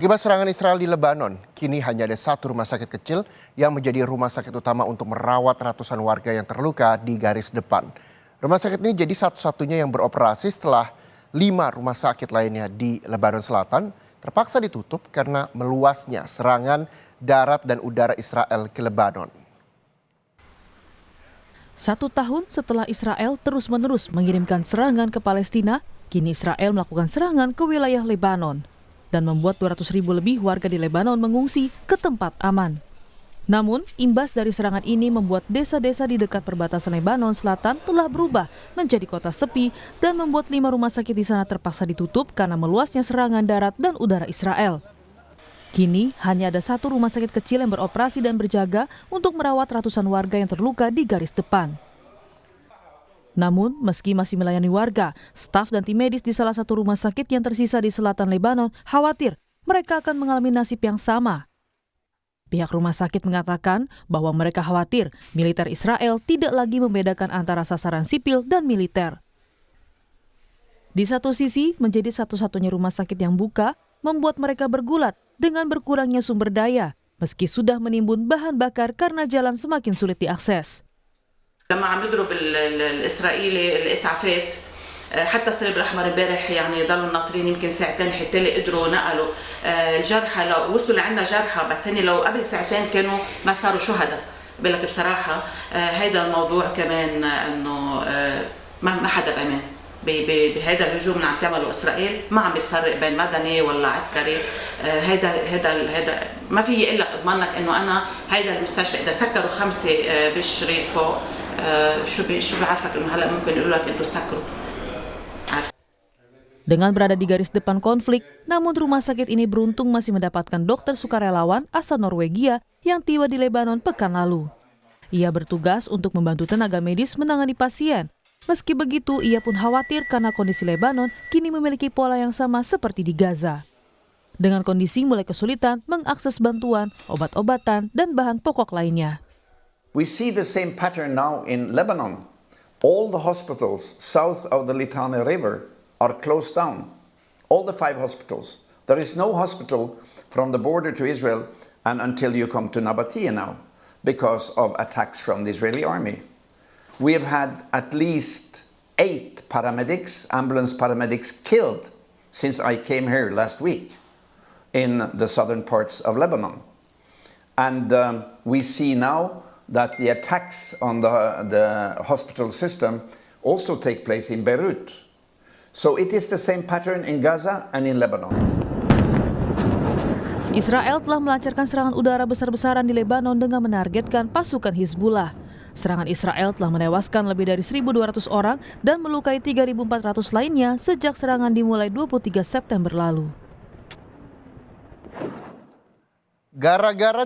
Akibat serangan Israel di Lebanon, kini hanya ada satu rumah sakit kecil yang menjadi rumah sakit utama untuk merawat ratusan warga yang terluka di garis depan. Rumah sakit ini jadi satu-satunya yang beroperasi setelah 5 rumah sakit lainnya di Lebanon Selatan terpaksa ditutup karena meluasnya serangan darat dan udara Israel ke Lebanon. 1 tahun setelah Israel terus-menerus mengirimkan serangan ke Palestina, kini Israel melakukan serangan ke wilayah Lebanon dan membuat 200.000 lebih warga di Lebanon mengungsi ke tempat aman. Namun, imbas dari serangan ini membuat desa-desa di dekat perbatasan Lebanon Selatan telah berubah menjadi kota sepi dan membuat 5 rumah sakit di sana terpaksa ditutup karena meluasnya serangan darat dan udara Israel. Kini, hanya ada satu rumah sakit kecil yang beroperasi dan berjaga untuk merawat ratusan warga yang terluka di garis depan. Namun, meski masih melayani warga, staf dan tim medis di salah satu rumah sakit yang tersisa di selatan Lebanon khawatir mereka akan mengalami nasib yang sama. Pihak rumah sakit mengatakan bahwa mereka khawatir militer Israel tidak lagi membedakan antara sasaran sipil dan militer. Di satu sisi, menjadi satu-satunya rumah sakit yang buka membuat mereka bergulat dengan berkurangnya sumber daya, meski sudah menimbun bahan bakar karena jalan semakin sulit diakses. لما عم يضرب الاسرائيلي الاسعافات حتى الصليب الاحمر امبارح يعني ضلوا ناطرين يمكن ساعتين حتى قدروا نقلوا الجرحى لو وصلوا لعنا جرحى بس هن لو قبل ساعتين كانوا ما صاروا شهداء بقول لك بصراحه هيدا الموضوع كمان انه ما حدا بامان بهذا الهجوم اللي عم تعمله اسرائيل ما عم بتفرق بين مدني ولا عسكري هيدا ما في الا اضمن لك انه انا هيدا المستشفى اذا سكروا 5 بالشريط فوق شو بعرفك انه هلا ممكن يقولوا لك انتم سكروا. Dengan berada di garis depan konflik, namun rumah sakit ini beruntung masih mendapatkan dokter sukarelawan asal Norwegia yang tiba di Lebanon pekan lalu. Ia bertugas untuk membantu tenaga medis menangani pasien. Meski begitu, ia pun khawatir karena kondisi Lebanon kini memiliki pola yang sama seperti di Gaza. Dengan kondisi mulai kesulitan mengakses bantuan, obat-obatan, dan bahan pokok lainnya. We see the same pattern now in Lebanon. All the hospitals south of the Litani River are closed down. All the 5 hospitals. There is no hospital from the border to Israel and until you come to Nabatea now because of attacks from the Israeli army. We have had at least 8 paramedics, ambulance paramedics killed since I came here last week in the southern parts of Lebanon. And we see now that the attacks on the hospital system also take place in Beirut. So it is the same pattern in Gaza and in Lebanon. Israel telah melancarkan serangan udara besar-besaran di Lebanon dengan menargetkan pasukan Hizbullah. Serangan Israel telah menewaskan lebih dari 1.200 orang dan melukai 3.400 lainnya sejak serangan dimulai 23 September lalu. Gara-gara